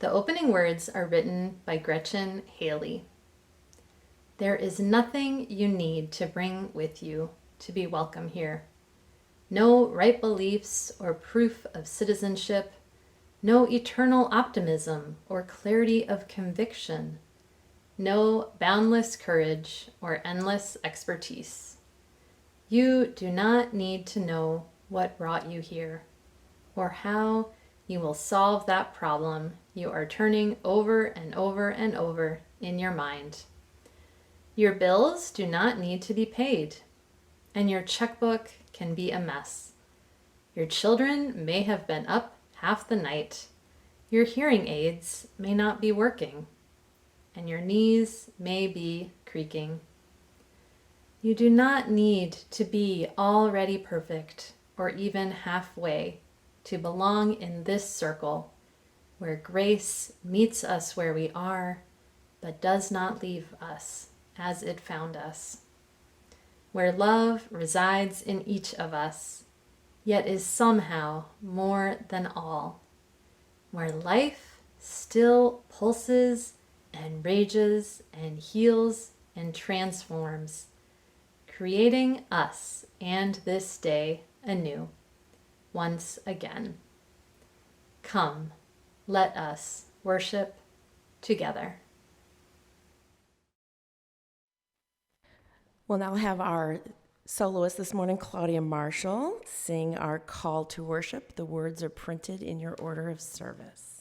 The opening words are written by Gretchen Haley. There is nothing you need to bring with you to be welcome here. No right beliefs or proof of citizenship, no eternal optimism or clarity of conviction, no boundless courage or endless expertise. You do not need to know what brought you here, or how you will solve that problem you are turning over and over and over in your mind. Your bills do not need to be paid, and your checkbook can be a mess. Your children may have been up half the night. Your hearing aids may not be working, and your knees may be creaking. You do not need to be already perfect or even halfway to belong in this circle where grace meets us where we are, but does not leave us as it found us, where love resides in each of us, yet is somehow more than all, where life still pulses and rages and heals and transforms, creating us and this day anew, once again. Come, let us worship together. We'll now have our soloist this morning, Claudia Marshall, sing our call to worship. The words are printed in your order of service.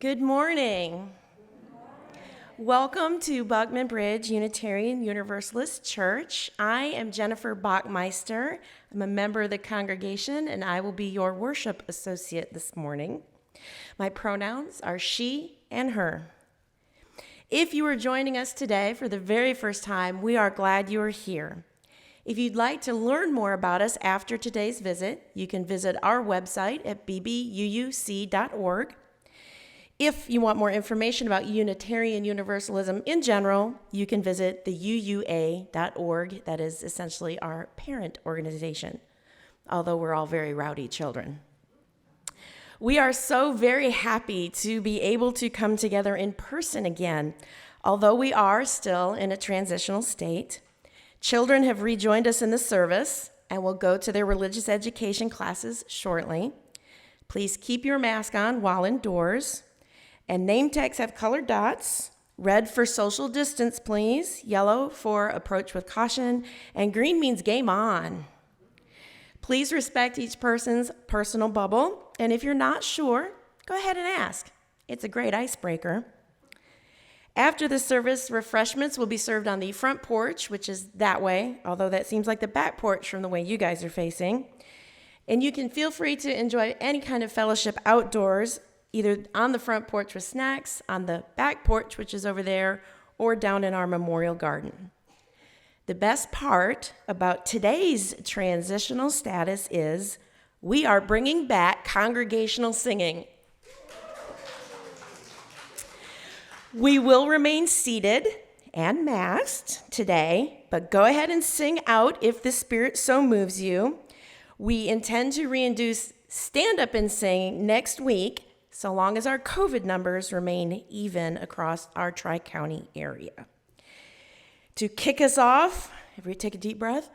Good morning. Welcome to Buckman Bridge Unitarian Universalist Church. I am Jennifer Bacmeister. I'm a member of the congregation, and I will be your worship associate this morning. My pronouns are she and her. If you are joining us today for the very first time, we are glad you are here. If you'd like to learn more about us after today's visit, you can visit our website at bbuuc.org. If you want more information about Unitarian Universalism in general, you can visit the uua.org. That is essentially our parent organization, although we're all very rowdy children. We are so very happy to be able to come together in person again, although we are still in a transitional state. Children have rejoined us in the service and will go to their religious education classes shortly. Please keep your mask on while indoors. And name tags have colored dots. Red for social distance, please. Yellow for approach with caution. And green means game on. Please respect each person's personal bubble. And if you're not sure, go ahead and ask. It's a great icebreaker. After the service, refreshments will be served on the front porch, which is that way, although that seems like the back porch from the way you guys are facing. And you can feel free to enjoy any kind of fellowship outdoors, either on the front porch with snacks, on the back porch, which is over there, or down in our memorial garden. The best part about today's transitional status is we are bringing back congregational singing. We will remain seated and masked today, but go ahead and sing out if the Spirit so moves you. We intend to reintroduce stand up and sing next week, so long as our COVID numbers remain even across our Tri-County area. To kick us off, everybody take a deep breath.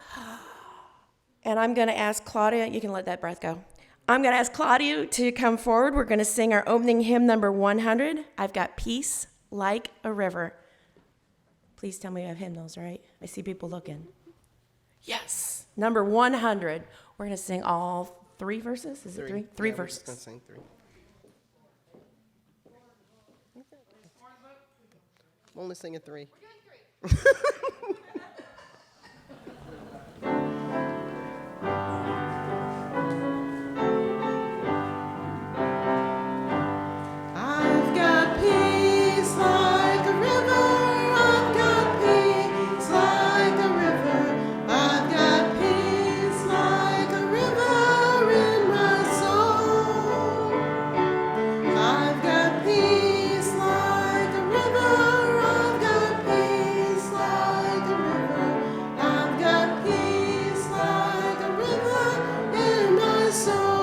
And I'm going to ask Claudia, you can let that breath go. I'm going to ask Claudia to come forward. We're going to sing our opening hymn number 100. I've got Peace Like a River. Please tell me you have hymnals, right? I see people looking. Yes, number 100. We're going to sing all three verses. Is it three? Three verses. We're just going to sing three. I'm only singing three. I've got peace like a river. I've got peace like a river. I've got peace like a river in my soul. I've got peace like a river. I've got peace like a river. I've got peace like a river in my soul.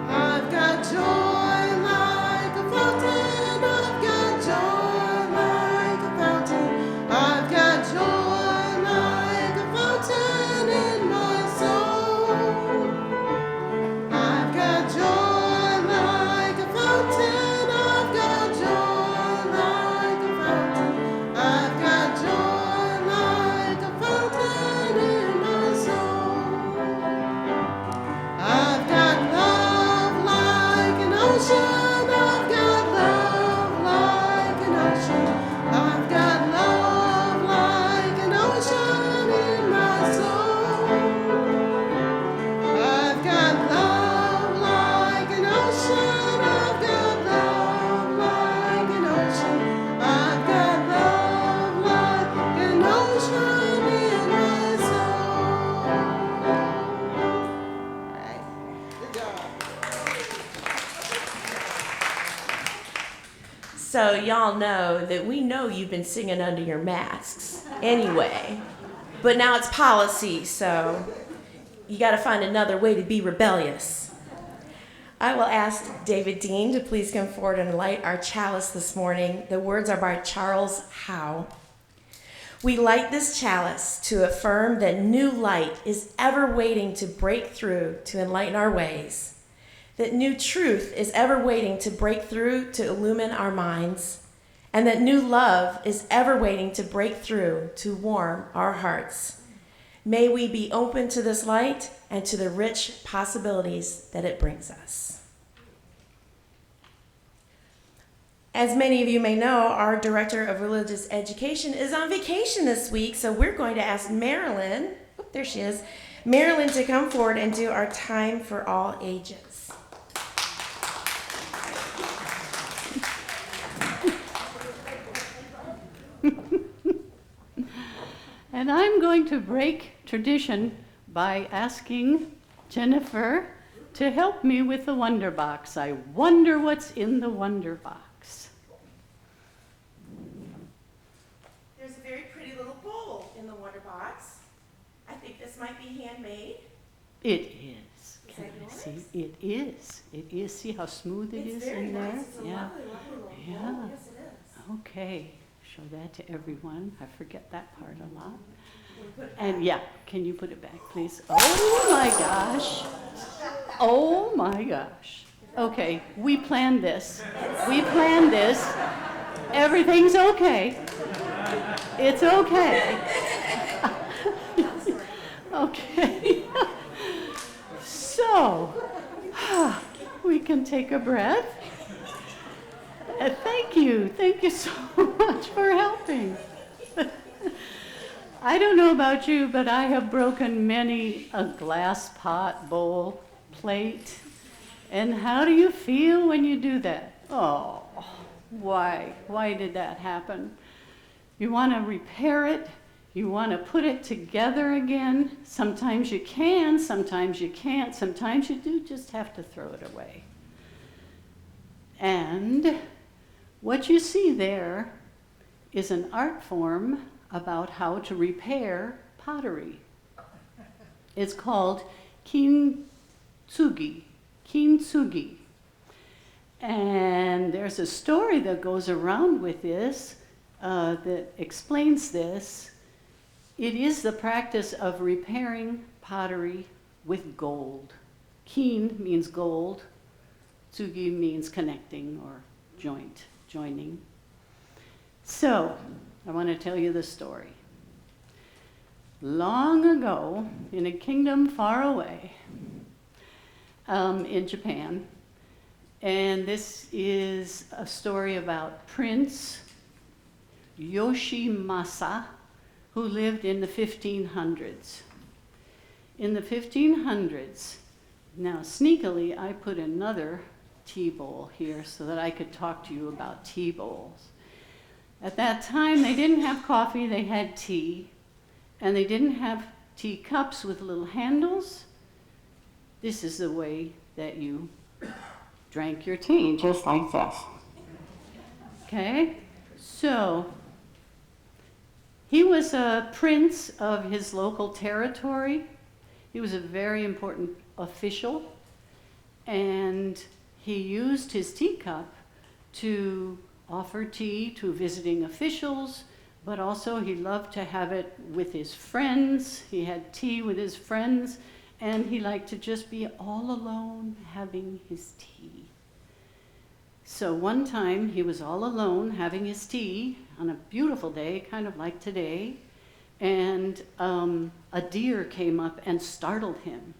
I've got joy like a fountain. I've got joy like a fountain. I've got joy like a fountain in my soul. I've got joy like a fountain. I've got joy like a fountain. I've got joy like a fountain in my soul. I've got love like an ocean. I've got love like an ocean. I've got love like an ocean in my soul. I've got love like an ocean. I've got love like an ocean. I've got love like an ocean in my soul. All right. Good job. So y'all know that we know you've been singing under your masks anyway, but now it's policy, so you got to find another way to be rebellious. I will ask David Dean to please come forward and light our chalice this morning. The words are by Charles Howe. We light this chalice to affirm that new light is ever waiting to break through to enlighten our ways, that new truth is ever waiting to break through to illumine our minds, and that new love is ever waiting to break through to warm our hearts. May we be open to this light and to the rich possibilities that it brings us. As many of you may know, our Director of Religious Education is on vacation this week, so we're going to ask Marilyn, there she is, Marilyn to come forward and do our Time for All Ages. And I'm going to break tradition by asking Jennifer to help me with the Wonder Box. I wonder what's in the Wonder Box. There's a very pretty little bowl in the Wonder Box. I think this might be handmade. It is. Can that I yours? see? It is. It is. See how smooth it is very in nice. there? It's a Yeah. lovely, lovely little Yeah. bowl. Yes, it is. Okay. Show that to everyone. I forget that part a lot. We'll put it And yeah, can you put it back, please? Oh my gosh. Oh my gosh. Okay, we planned this. We planned this. Everything's okay. It's okay. Okay. So, we can take a breath. Thank you. Thank you so much for helping. I don't know about you, but I have broken many a glass pot, bowl, plate. And how do you feel when you do that? Oh, why? Why did that happen? You want to repair it. You want to put it together again. Sometimes you can, sometimes you can't. Sometimes you do just have to throw it away. And what you see there is an art form about how to repair pottery. It's called kintsugi. Kintsugi. And there's a story that goes around with this that explains this. It is the practice of repairing pottery with gold. Kin means gold. Tsugi means connecting or joining. So, I want to tell you the story. Long ago, in a kingdom far away, in Japan, and this is a story about Prince Yoshimasa, who lived in the 1500s. In the 1500s, now sneakily I put another tea bowl here so that I could talk to you about tea bowls. At that time, they didn't have coffee, they had tea, and they didn't have tea cups with little handles. This is the way that you drank your tea, just like this. Okay? So, he was a prince of his local territory. He was a very important official, and he used his teacup to offer tea to visiting officials, but also he loved to have it with his friends. He had tea with his friends, and he liked to just be all alone having his tea. So one time he was all alone having his tea on a beautiful day, kind of like today, and a deer came up and startled him,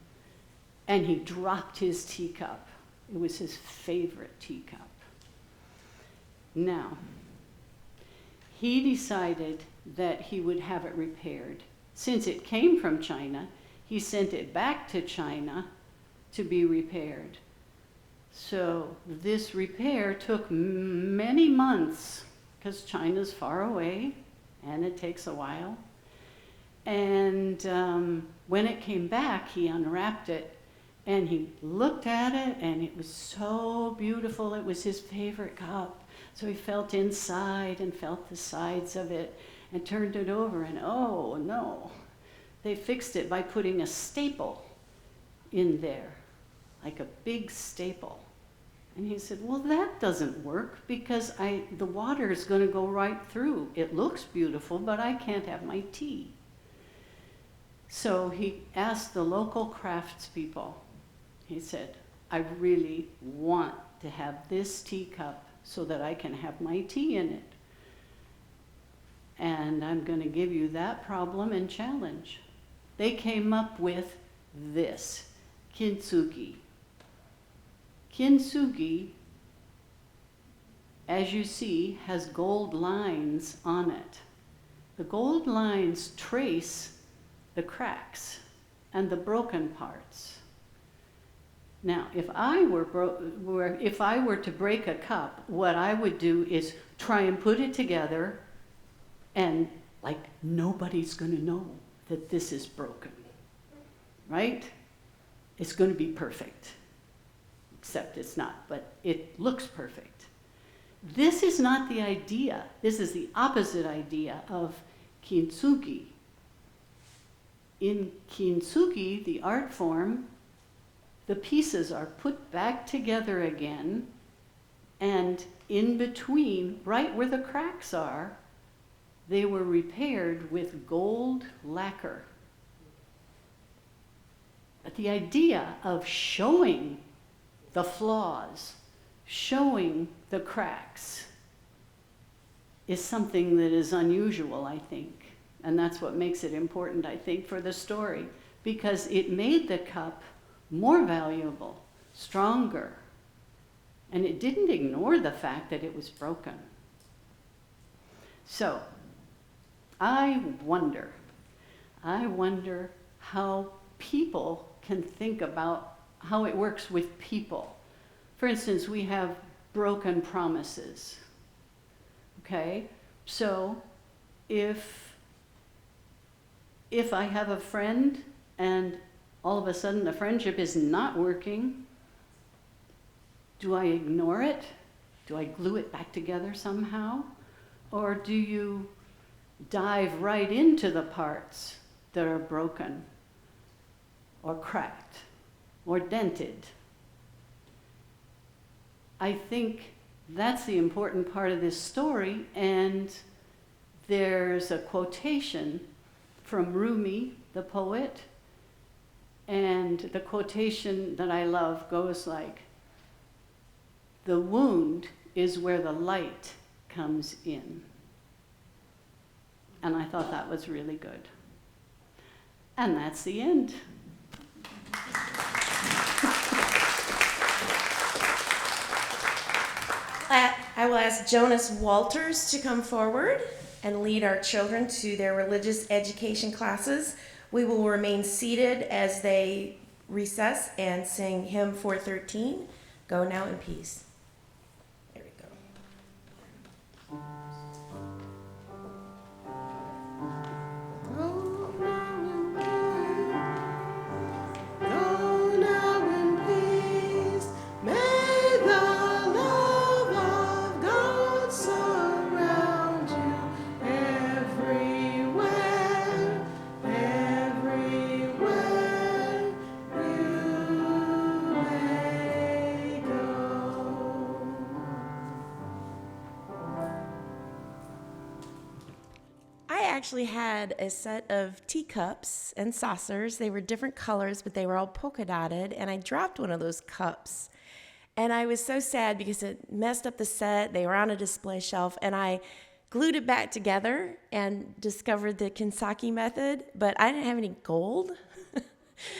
and he dropped his teacup. It was his favorite teacup. Now, he decided that he would have it repaired. Since it came from China, he sent it back to China to be repaired. So this repair took many months, because China's far away, and it takes a while. And when it came back, he unwrapped it, and he looked at it, and it was so beautiful. It was his favorite cup. So he felt inside and felt the sides of it and turned it over, and oh no, they fixed it by putting a staple in there, like a big staple. And he said, well, that doesn't work because the water is going to go right through. It looks beautiful, but I can't have my tea. So he asked the local craftspeople. He said, I really want to have this teacup so that I can have my tea in it. And I'm going to give you that problem and challenge. They came up with this, kintsugi. Kintsugi, as you see, has gold lines on it. The gold lines trace the cracks and the broken parts. Now, if I were to break a cup, what I would do is try and put it together, and like nobody's going to know that this is broken, right? It's going to be perfect, except it's not, but it looks perfect. This is not the idea. This is the opposite idea of kintsugi. In kintsugi, the art form, the pieces are put back together again, and in between, right where the cracks are, they were repaired with gold lacquer. But the idea of showing the flaws, showing the cracks, is something that is unusual, I think. And that's what makes it important, I think, for the story, because it made the cup more valuable, stronger, and it didn't ignore the fact that it was broken. So, I wonder how people can think about how it works with people. For instance, we have broken promises, okay? So, if I have a friend and all of a sudden the friendship is not working, do I ignore it? Do I glue it back together somehow? Or do you dive right into the parts that are broken or cracked or dented? I think that's the important part of this story, and there's a quotation from Rumi, the poet, and the quotation that I love goes like, "The wound is where the light comes in." And I thought that was really good. And that's the end. I will ask Jonas Walters to come forward. and lead our children to their religious education classes. We will remain seated as they recess and sing hymn 413, Go Now in Peace. There we go. Actually had a set of teacups and saucers. They were different colors, but they were all polka dotted, and I dropped one of those cups. And I was so sad because it messed up the set. They were on a display shelf, and I glued it back together and discovered the Kinsaki method, but I didn't have any gold.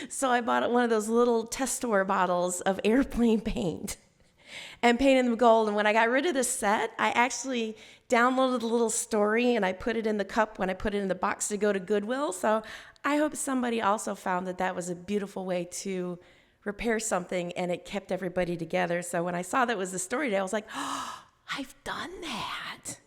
So I bought one of those little Testor bottles of airplane paint and painted them gold. And when I got rid of the set, I actually downloaded a little story and I put it in the cup when I put it in the box to go to Goodwill. So I hope somebody also found that that was a beautiful way to repair something, and it kept everybody together. So when I saw that was the story today, I was like, oh, I've done that.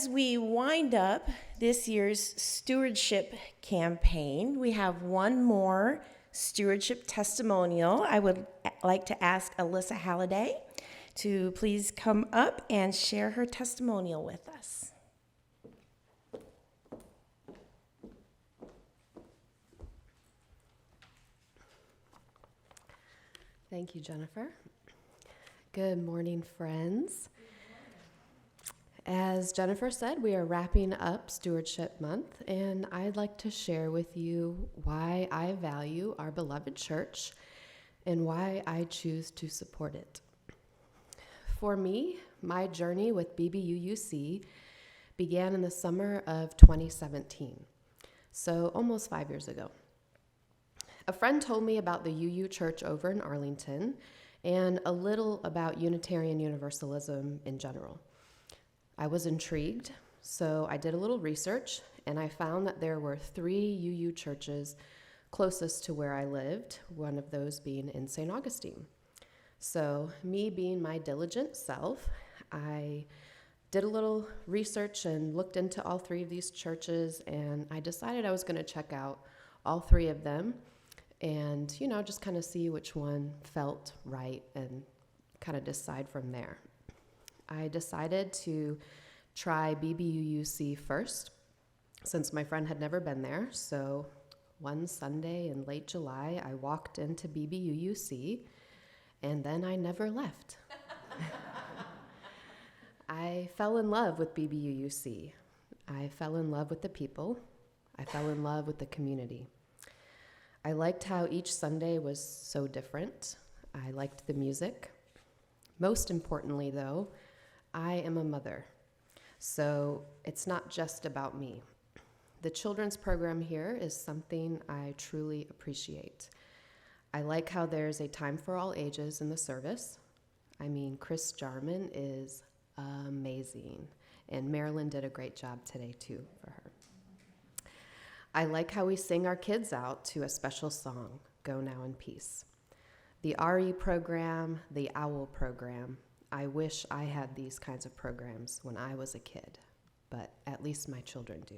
As we wind up this year's stewardship campaign, we have one more stewardship testimonial. I would like to ask Alyssa Halliday to please come up and share her testimonial with us. Thank you, Jennifer. Good morning, friends. As Jennifer said, we are wrapping up Stewardship Month, and I'd like to share with you why I value our beloved church and why I choose to support it. For me, my journey with BBUUC began in the summer of 2017, so almost 5 years ago. A friend told me about the UU Church over in Arlington and a little about Unitarian Universalism in general. I was intrigued, so I did a little research, and I found that there were 3 UU churches closest to where I lived, one of those being in St. Augustine. So, me being my diligent self, I did a little research and looked into all 3 of these churches, and I decided I was going to check out all 3 of them and, just kind of see which one felt right and kind of decide from there. I decided to try BBUUC first, since my friend had never been there. So one Sunday in late July, I walked into BBUUC, and then I never left. I fell in love with BBUUC. I fell in love with the people. I fell in love with the community. I liked how each Sunday was so different. I liked the music. Most importantly, though, I am a mother, so it's not just about me. The children's program here is something I truly appreciate. I like how there's a time for all ages in the service. I mean, Chris Jarman is amazing, and Marilyn did a great job today, too, for her. I like how we sing our kids out to a special song, Go Now in Peace. The RE program, the OWL program, I wish I had these kinds of programs when I was a kid, but at least my children do.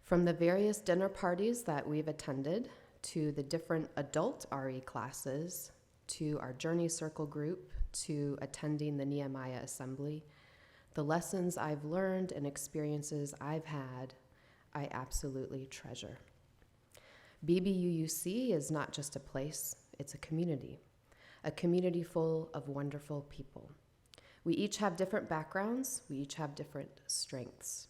From the various dinner parties that we've attended, to the different adult RE classes, to our Journey Circle group, to attending the Nehemiah Assembly, the lessons I've learned and experiences I've had, I absolutely treasure. BBUUC is not just a place, it's a community full of wonderful people. We each have different backgrounds, we each have different strengths.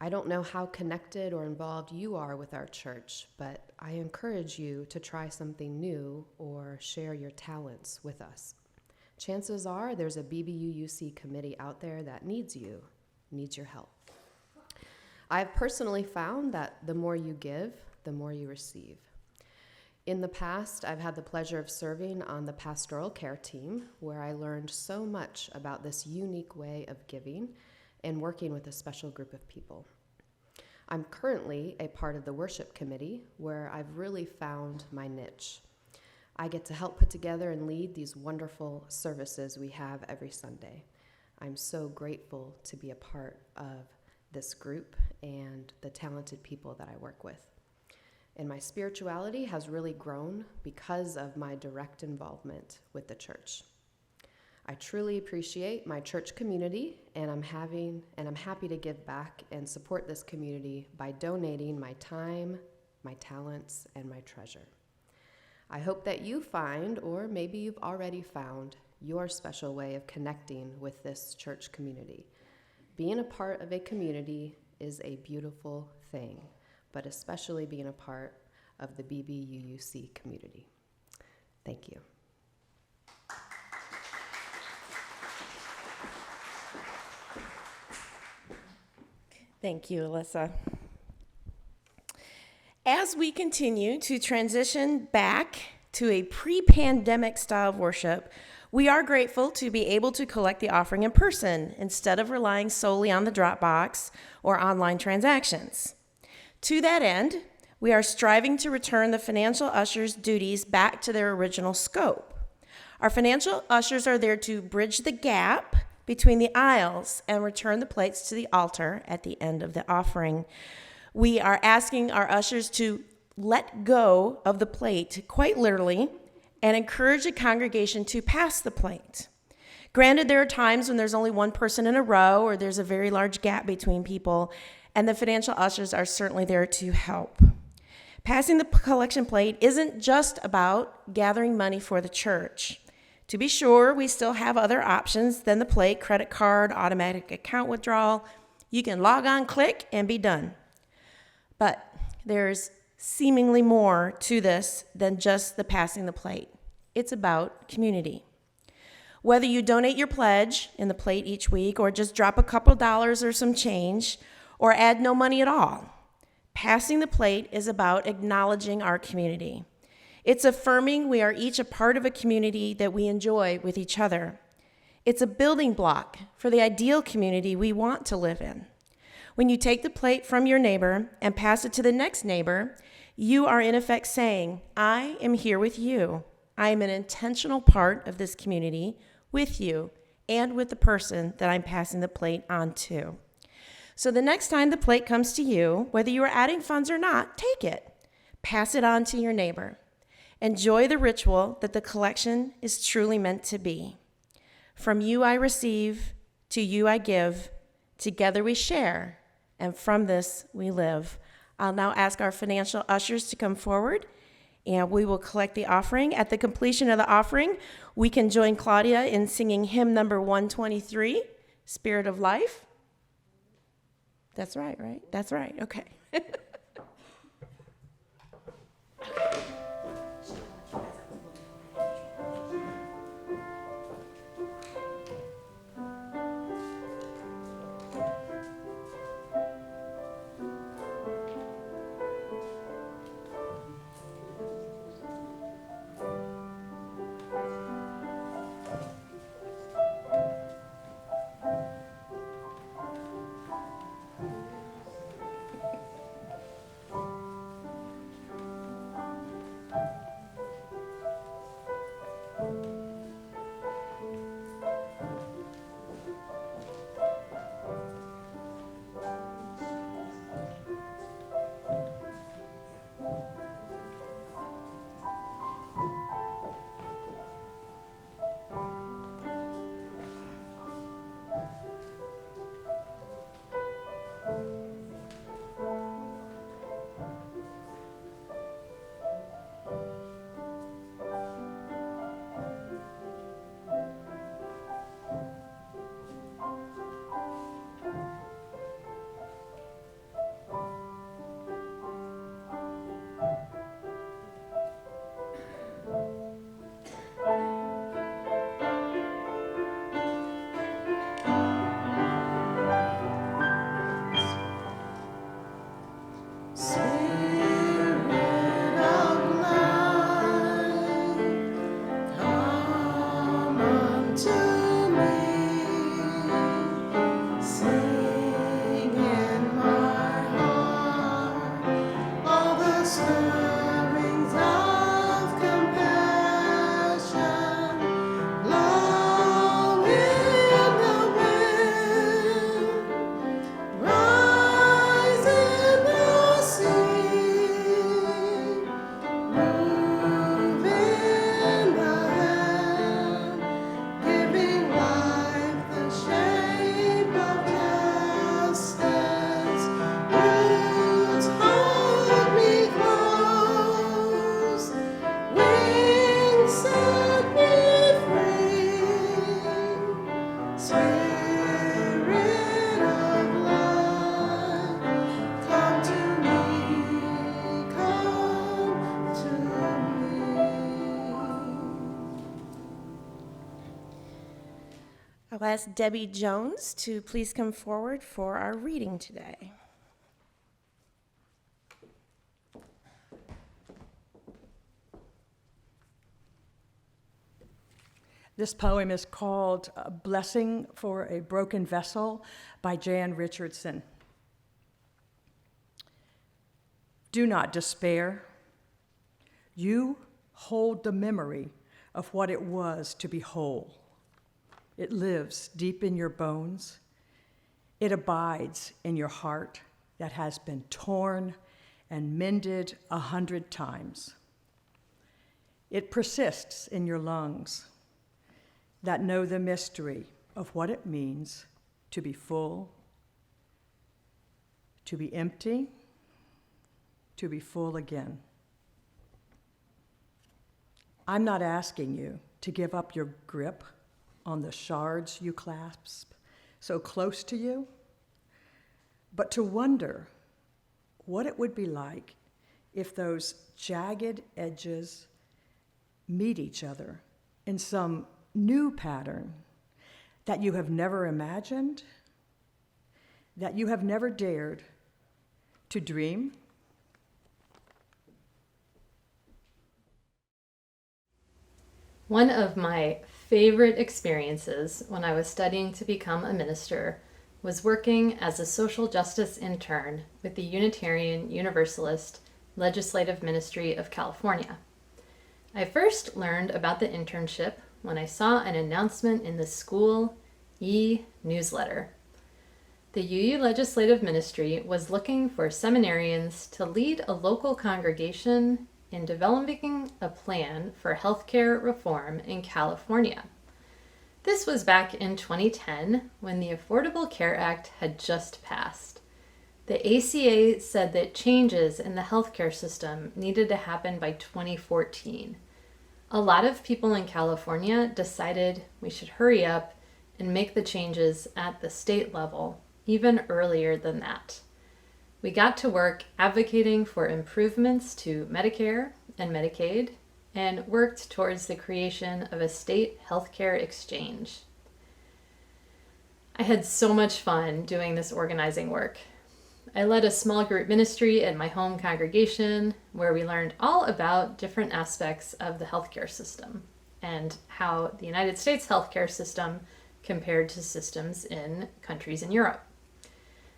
I don't know how connected or involved you are with our church, but I encourage you to try something new or share your talents with us. Chances are there's a BBUUC committee out there that needs you, needs your help. I've personally found that the more you give, the more you receive. In the past, I've had the pleasure of serving on the pastoral care team, where I learned so much about this unique way of giving and working with a special group of people. I'm currently a part of the worship committee, where I've really found my niche. I get to help put together and lead these wonderful services we have every Sunday. I'm so grateful to be a part of this group and the talented people that I work with. And my spirituality has really grown because of my direct involvement with the church. I truly appreciate my church community, and I'm happy to give back and support this community by donating my time, my talents, and my treasure. I hope that you find, or maybe you've already found, your special way of connecting with this church community. Being a part of a community is a beautiful thing, but especially being a part of the BBUUC community. Thank you. Thank you, Alyssa. As we continue to transition back to a pre-pandemic style of worship, we are grateful to be able to collect the offering in person instead of relying solely on the Dropbox or online transactions. To that end, we are striving to return the financial ushers' duties back to their original scope. Our financial ushers are there to bridge the gap between the aisles and return the plates to the altar at the end of the offering. We are asking our ushers to let go of the plate, quite literally, and encourage the congregation to pass the plate. Granted, there are times when there's only one person in a row or there's a very large gap between people, and the financial ushers are certainly there to help. Passing the collection plate isn't just about gathering money for the church. To be sure, we still have other options than the plate, credit card, automatic account withdrawal. You can log on, click, and be done. But there's seemingly more to this than just the passing the plate. It's about community. Whether you donate your pledge in the plate each week or just drop a couple dollars or some change or add no money at all, passing the plate is about acknowledging our community. It's affirming we are each a part of a community that we enjoy with each other. It's a building block for the ideal community we want to live in. When you take the plate from your neighbor and pass it to the next neighbor, you are in effect saying, I am here with you. I am an intentional part of this community with you and with the person that I'm passing the plate on to. So the next time the plate comes to you, whether you are adding funds or not, take it. Pass it on to your neighbor. Enjoy the ritual that the collection is truly meant to be. From you I receive, to you I give, together we share, and from this we live. I'll now ask our financial ushers to come forward, and we will collect the offering. At the completion of the offering, we can join Claudia in singing hymn number 123, Spirit of Life. That's right? That's right, okay. I'll ask Debbie Jones to please come forward for our reading today. This poem is called "A Blessing for a Broken Vessel" by Jan Richardson. Do not despair. You hold the memory of what it was to be whole. It lives deep in your bones. It abides in your heart that has been torn and mended 100 times. It persists in your lungs that know the mystery of what it means to be full, to be empty, to be full again. I'm not asking you to give up your grip on the shards you clasp so close to you, but to wonder what it would be like if those jagged edges meet each other in some new pattern that you have never imagined, that you have never dared to dream. One of my favorite experiences when I was studying to become a minister was working as a social justice intern with the Unitarian Universalist Legislative Ministry of California. I first learned about the internship when I saw an announcement in the school e-newsletter. The UU Legislative Ministry was looking for seminarians to lead a local congregation in developing a plan for healthcare reform in California. This was back in 2010 when the Affordable Care Act had just passed. The ACA said that changes in the healthcare system needed to happen by 2014. A lot of people in California decided we should hurry up and make the changes at the state level even earlier than that. We got to work advocating for improvements to Medicare and Medicaid and worked towards the creation of a state healthcare exchange. I had so much fun doing this organizing work. I led a small group ministry at my home congregation where we learned all about different aspects of the healthcare system and how the United States healthcare system compared to systems in countries in Europe.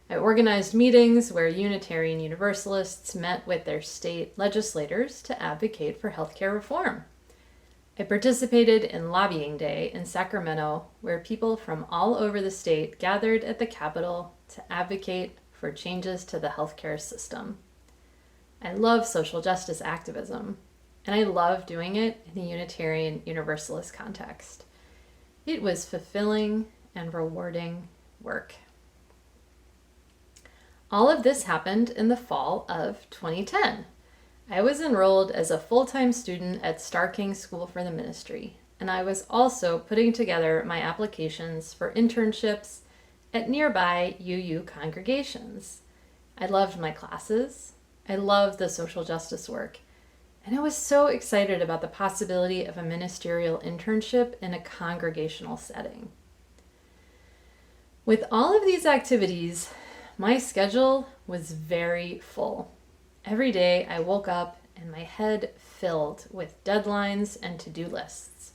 I organized meetings where Unitarian Universalists met with their state legislators to advocate for healthcare reform. I participated in Lobbying Day in Sacramento, where people from all over the state gathered at the Capitol to advocate for changes to the healthcare system. I love social justice activism, and I love doing it in the Unitarian Universalist context. It was fulfilling and rewarding work. All of this happened in the fall of 2010. I was enrolled as a full-time student at Star King School for the Ministry, and I was also putting together my applications for internships at nearby UU congregations. I loved my classes, I loved the social justice work, and I was so excited about the possibility of a ministerial internship in a congregational setting. With all of these activities, my schedule was very full. Every day I woke up and my head filled with deadlines and to-do lists.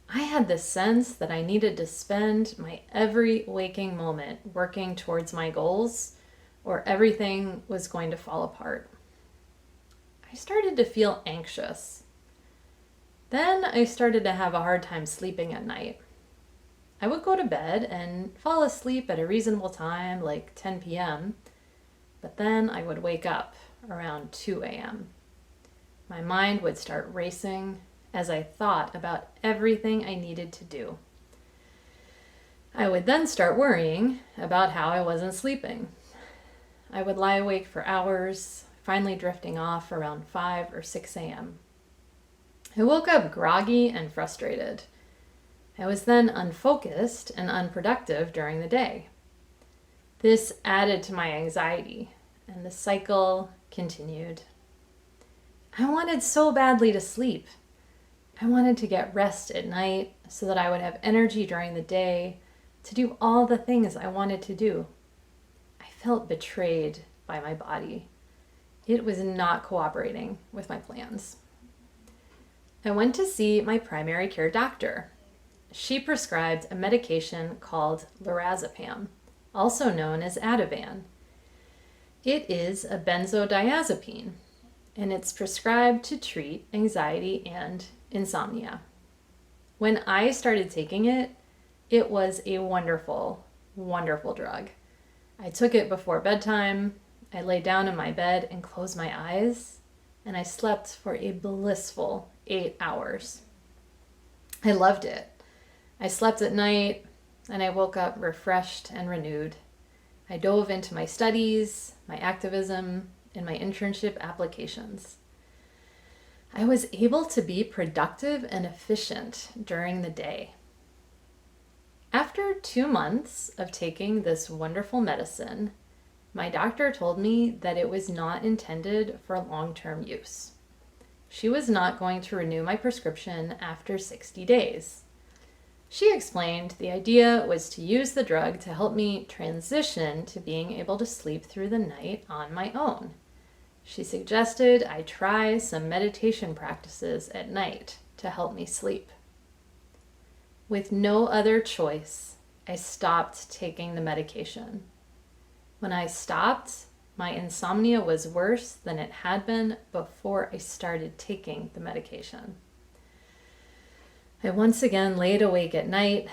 I had the sense that I needed to spend my every waking moment working towards my goals, or everything was going to fall apart. I started to feel anxious. Then I started to have a hard time sleeping at night. I would go to bed and fall asleep at a reasonable time, like 10 p.m., but then I would wake up around 2 a.m. My mind would start racing as I thought about everything I needed to do. I would then start worrying about how I wasn't sleeping. I would lie awake for hours, finally drifting off around 5 or 6 a.m. I woke up groggy and frustrated. I was then unfocused and unproductive during the day. This added to my anxiety, and the cycle continued. I wanted so badly to sleep. I wanted to get rest at night so that I would have energy during the day to do all the things I wanted to do. I felt betrayed by my body. It was not cooperating with my plans. I went to see my primary care doctor. She prescribed a medication called lorazepam, also known as Ativan. It is a benzodiazepine, and it's prescribed to treat anxiety and insomnia. When I started taking it, It was a wonderful, wonderful drug. I took it before bedtime. I lay down in my bed and closed my eyes, and I slept for a blissful 8 hours. I loved it. I slept at night, and I woke up refreshed and renewed. I dove into my studies, my activism, and my internship applications. I was able to be productive and efficient during the day. After 2 months of taking this wonderful medicine, my doctor told me that it was not intended for long-term use. She was not going to renew my prescription after 60 days. She explained the idea was to use the drug to help me transition to being able to sleep through the night on my own. She suggested I try some meditation practices at night to help me sleep. With no other choice, I stopped taking the medication. When I stopped, my insomnia was worse than it had been before I started taking the medication. I once again laid awake at night,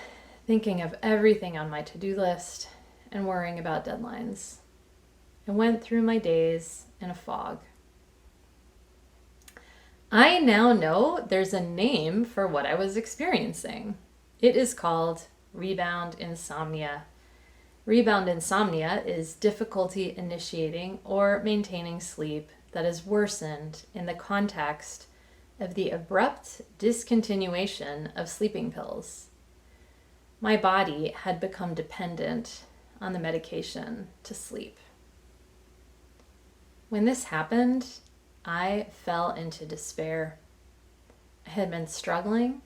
thinking of everything on my to-do list and worrying about deadlines. I went through my days in a fog. I now know there's a name for what I was experiencing. It is called rebound insomnia. Rebound insomnia is difficulty initiating or maintaining sleep that is worsened in the context of the abrupt discontinuation of sleeping pills. My body had become dependent on the medication to sleep. When this happened, I fell into despair. I had been struggling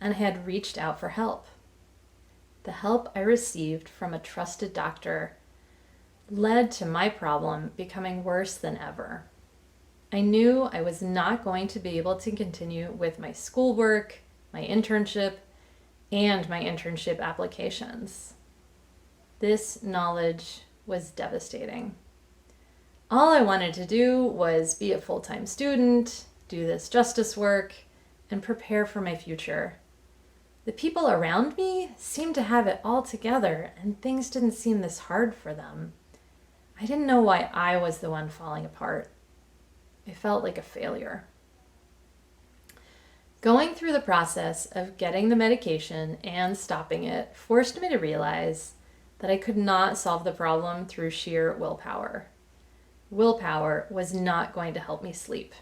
and I had reached out for help. The help I received from a trusted doctor led to my problem becoming worse than ever. I knew I was not going to be able to continue with my schoolwork, my internship, and my internship applications. This knowledge was devastating. All I wanted to do was be a full-time student, do this justice work, and prepare for my future. The people around me seemed to have it all together, and things didn't seem this hard for them. I didn't know why I was the one falling apart. I felt like a failure. Going through the process of getting the medication and stopping it forced me to realize that I could not solve the problem through sheer willpower. Willpower was not going to help me sleep.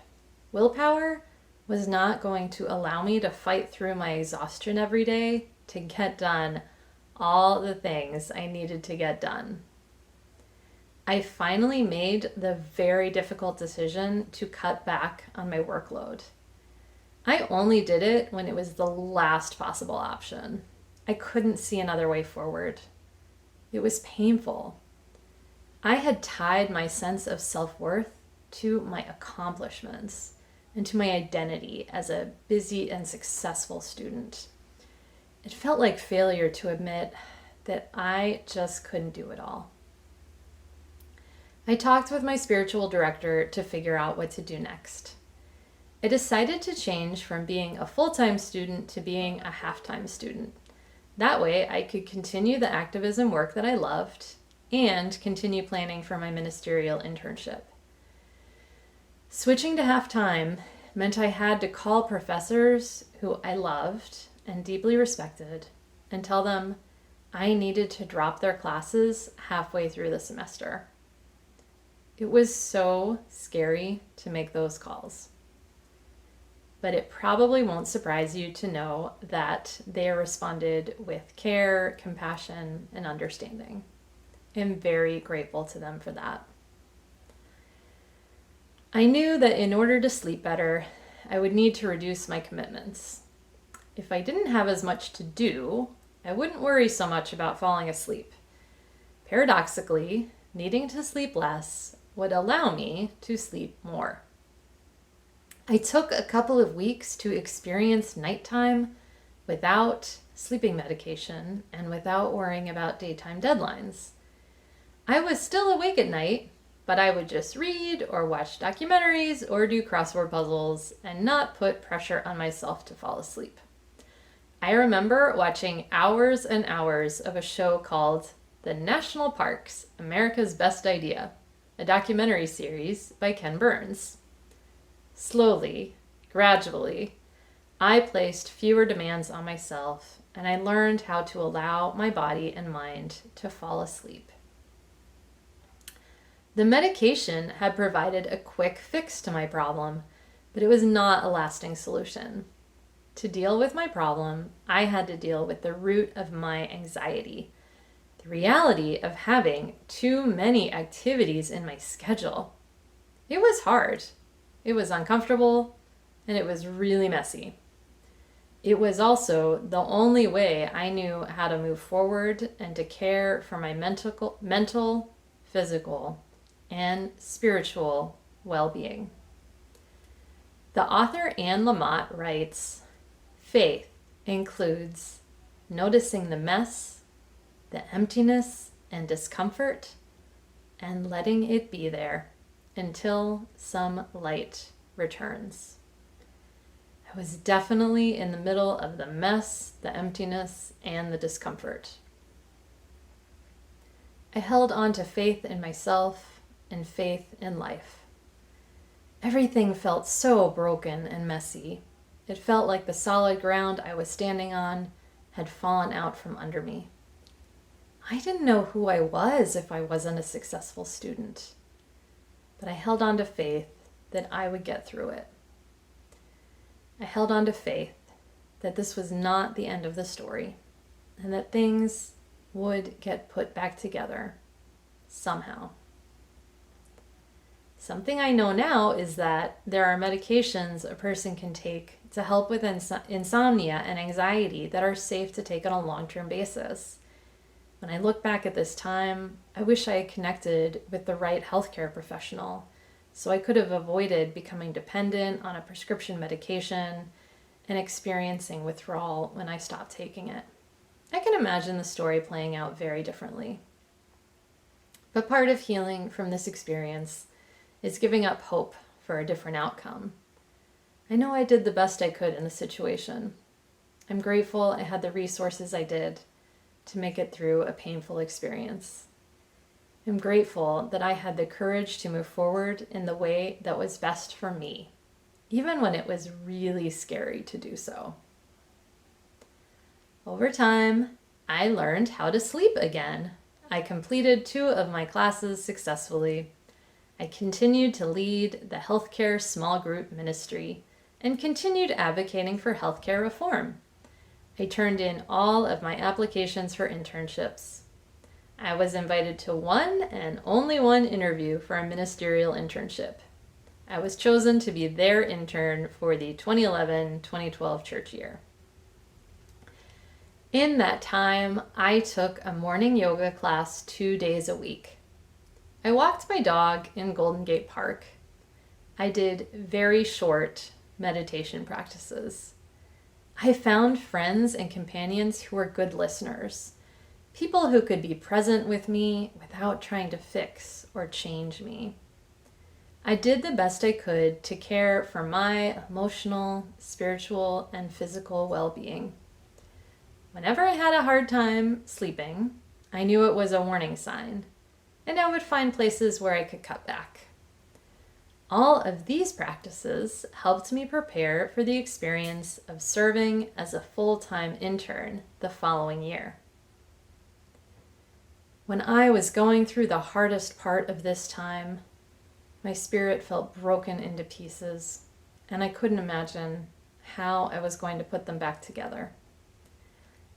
Willpower was not going to allow me to fight through my exhaustion every day to get done all the things I needed to get done. I finally made the very difficult decision to cut back on my workload. I only did it when it was the last possible option. I couldn't see another way forward. It was painful. I had tied my sense of self-worth to my accomplishments and to my identity as a busy and successful student. It felt like failure to admit that I just couldn't do it all. I talked with my spiritual director to figure out what to do next. I decided to change from being a full-time student to being a half-time student. That way I could continue the activism work that I loved and continue planning for my ministerial internship. Switching to half-time meant I had to call professors who I loved and deeply respected and tell them I needed to drop their classes halfway through the semester. It was so scary to make those calls. But it probably won't surprise you to know that they responded with care, compassion, and understanding. I'm very grateful to them for that. I knew that in order to sleep better, I would need to reduce my commitments. If I didn't have as much to do, I wouldn't worry so much about falling asleep. Paradoxically, needing to sleep less would allow me to sleep more. I took a couple of weeks to experience nighttime without sleeping medication and without worrying about daytime deadlines. I was still awake at night, but I would just read or watch documentaries or do crossword puzzles and not put pressure on myself to fall asleep. I remember watching hours and hours of a show called The National Parks, America's Best Idea, a documentary series by Ken Burns. Slowly, gradually, I placed fewer demands on myself, and I learned how to allow my body and mind to fall asleep. The medication had provided a quick fix to my problem, but it was not a lasting solution. To deal with my problem, I had to deal with the root of my anxiety, the reality of having too many activities in my schedule. It was hard, it was uncomfortable, and it was really messy. It was also the only way I knew how to move forward and to care for my mental, physical, and spiritual well-being. The author Anne Lamott writes, "Faith includes noticing the mess, the emptiness and discomfort, and letting it be there until some light returns." I was definitely in the middle of the mess, the emptiness, and the discomfort. I held on to faith in myself and faith in life. Everything felt so broken and messy. It felt like the solid ground I was standing on had fallen out from under me. I didn't know who I was if I wasn't a successful student, but I held on to faith that I would get through it. I held on to faith that this was not the end of the story and that things would get put back together somehow. Something I know now is that there are medications a person can take to help with insomnia and anxiety that are safe to take on a long-term basis. When I look back at this time, I wish I had connected with the right healthcare professional so I could have avoided becoming dependent on a prescription medication and experiencing withdrawal when I stopped taking it. I can imagine the story playing out very differently. But part of healing from this experience is giving up hope for a different outcome. I know I did the best I could in the situation. I'm grateful I had the resources I did to make it through a painful experience. I'm grateful that I had the courage to move forward in the way that was best for me, even when it was really scary to do so. Over time, I learned how to sleep again. I completed 2 of my classes successfully. I continued to lead the healthcare small group ministry and continued advocating for healthcare reform. I turned in all of my applications for internships. I was invited to one and only one interview for a ministerial internship. I was chosen to be their intern for the 2011-2012 church year. In that time, I took a morning yoga class 2 days a week. I walked my dog in Golden Gate Park. I did very short meditation practices. I found friends and companions who were good listeners, people who could be present with me without trying to fix or change me. I did the best I could to care for my emotional, spiritual, and physical well-being. Whenever I had a hard time sleeping, I knew it was a warning sign, and I would find places where I could cut back. All of these practices helped me prepare for the experience of serving as a full-time intern the following year. When I was going through the hardest part of this time, my spirit felt broken into pieces, and I couldn't imagine how I was going to put them back together.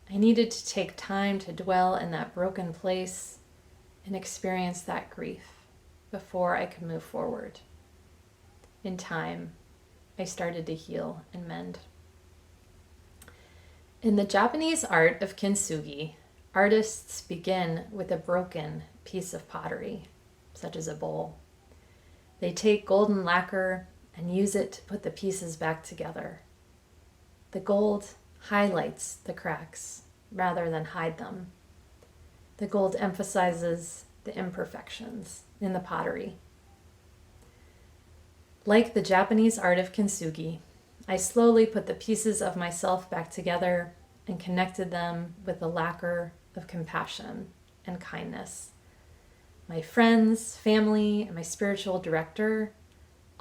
I needed to take time to dwell in that broken place and experience that grief before I could move forward. In time, I started to heal and mend. In the Japanese art of kintsugi, artists begin with a broken piece of pottery, such as a bowl. They take golden lacquer and use it to put the pieces back together. The gold highlights the cracks rather than hide them. The gold emphasizes the imperfections in the pottery. Like the Japanese art of kintsugi, I slowly put the pieces of myself back together and connected them with the lacquer of compassion and kindness. My friends, family, and my spiritual director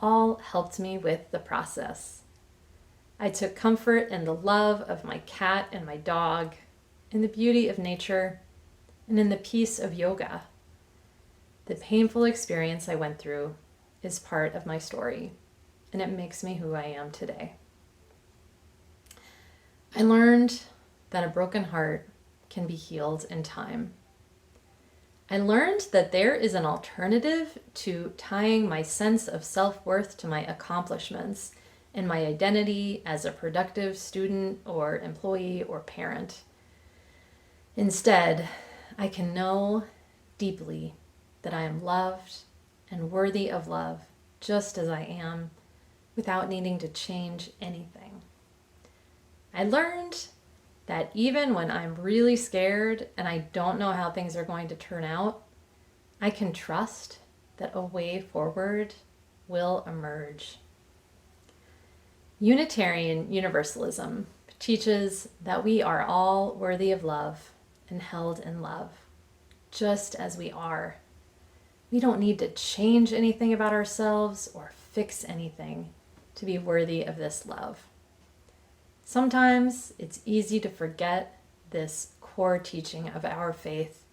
all helped me with the process. I took comfort in the love of my cat and my dog, in the beauty of nature, and in the peace of yoga. The painful experience I went through is part of my story, and it makes me who I am today. I learned that a broken heart can be healed in time. I learned that there is an alternative to tying my sense of self-worth to my accomplishments and my identity as a productive student or employee or parent. Instead, I can know deeply that I am loved and worthy of love just as I am, without needing to change anything. I learned that even when I'm really scared and I don't know how things are going to turn out, I can trust that a way forward will emerge. Unitarian Universalism teaches that we are all worthy of love and held in love, just as we are. We don't need to change anything about ourselves or fix anything to be worthy of this love. Sometimes it's easy to forget this core teaching of our faith.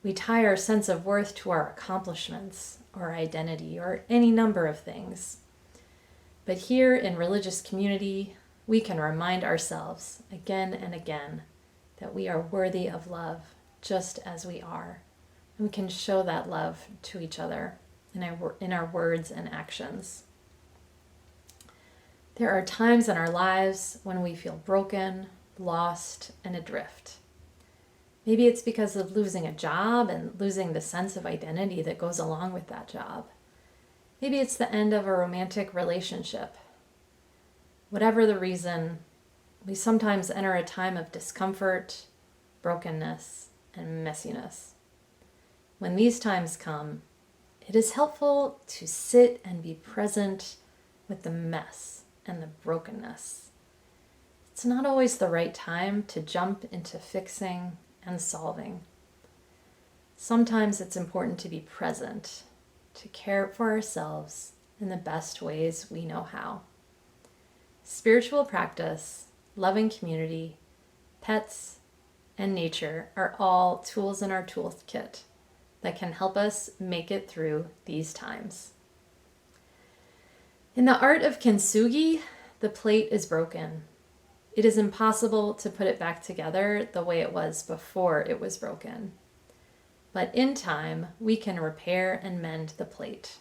We tie our sense of worth to our accomplishments or identity or any number of things. But here in religious community, we can remind ourselves again and again that we are worthy of love just as we are. And we can show that love to each other in our words and actions. There are times in our lives when we feel broken, lost, and adrift. Maybe it's because of losing a job and losing the sense of identity that goes along with that job. Maybe it's the end of a romantic relationship. Whatever the reason, we sometimes enter a time of discomfort, brokenness, and messiness. When these times come, it is helpful to sit and be present with the mess and the brokenness. It's not always the right time to jump into fixing and solving. Sometimes it's important to be present, to care for ourselves in the best ways we know how. Spiritual practice, loving community, pets, and nature are all tools in our toolkit that can help us make it through these times. In the art of kintsugi, the plate is broken. It is impossible to put it back together the way it was before it was broken. But in time, we can repair and mend the plate.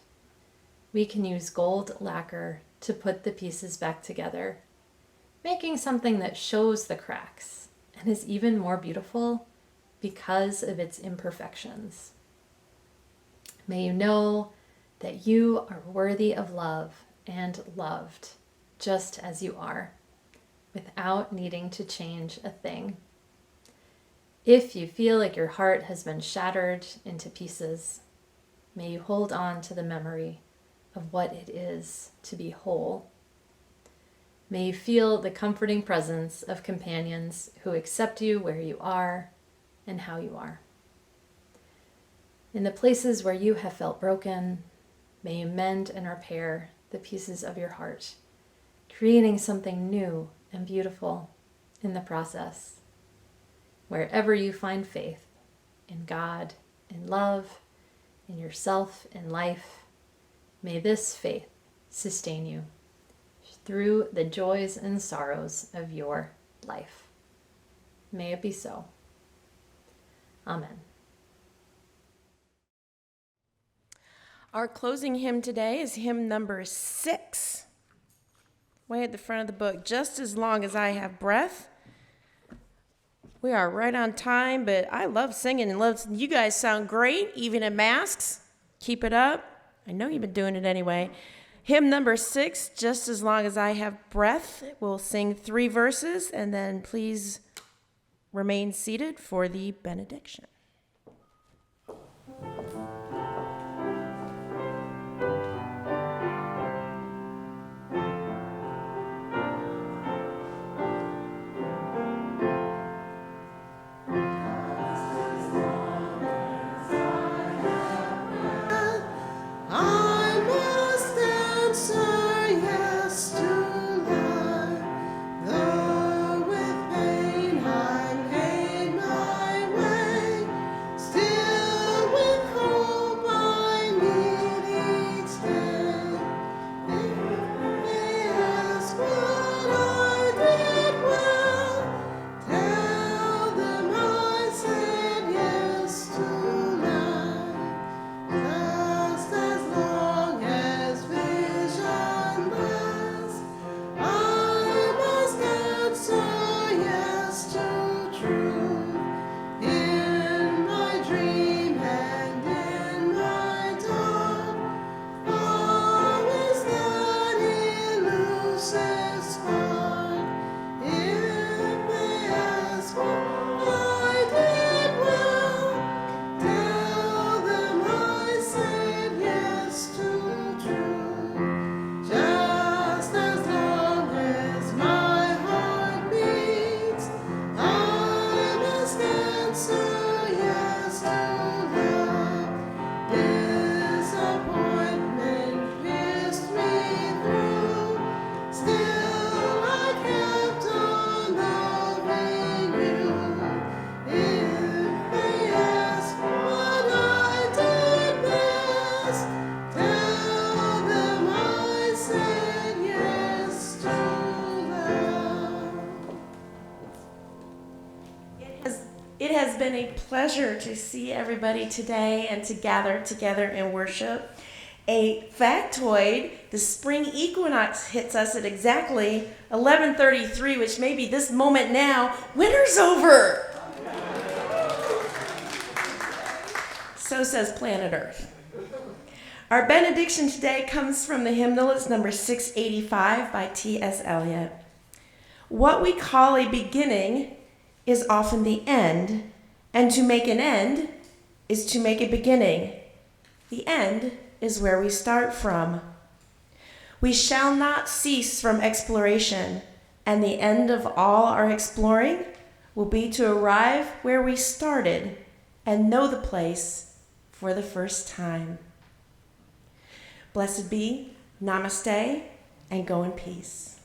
We can use gold lacquer to put the pieces back together, making something that shows the cracks and is even more beautiful because of its imperfections. May you know that you are worthy of love and loved just as you are, without needing to change a thing. If you feel like your heart has been shattered into pieces, may you hold on to the memory of what it is to be whole. May you feel the comforting presence of companions who accept you where you are and how you are. In the places where you have felt broken, may you mend and repair the pieces of your heart, creating something new and beautiful in the process. Wherever you find faith in God, in love, in yourself, in life, may this faith sustain you through the joys and sorrows of your life. May it be so. Amen. Our closing hymn today is hymn number 6, way at the front of the book, Just as Long as I Have Breath. We are right on time, but I love singing and you guys sound great, even in masks. Keep it up. I know you've been doing it anyway. Hymn number 6, Just as Long as I Have Breath. We'll sing 3 verses, and then please remain seated for the benediction. It has been a pleasure to see everybody today and to gather together in worship. A factoid, the spring equinox hits us at exactly 11:33, which may be this moment now. Winter's over! So says planet Earth. Our benediction today comes from the hymnal. It's number 685 by T.S. Eliot. What we call a beginning is often the end, and to make an end is to make a beginning. The end is where we start from. We shall not cease from exploration, and the end of all our exploring will be to arrive where we started and know the place for the first time. Blessed be, namaste, and go in peace.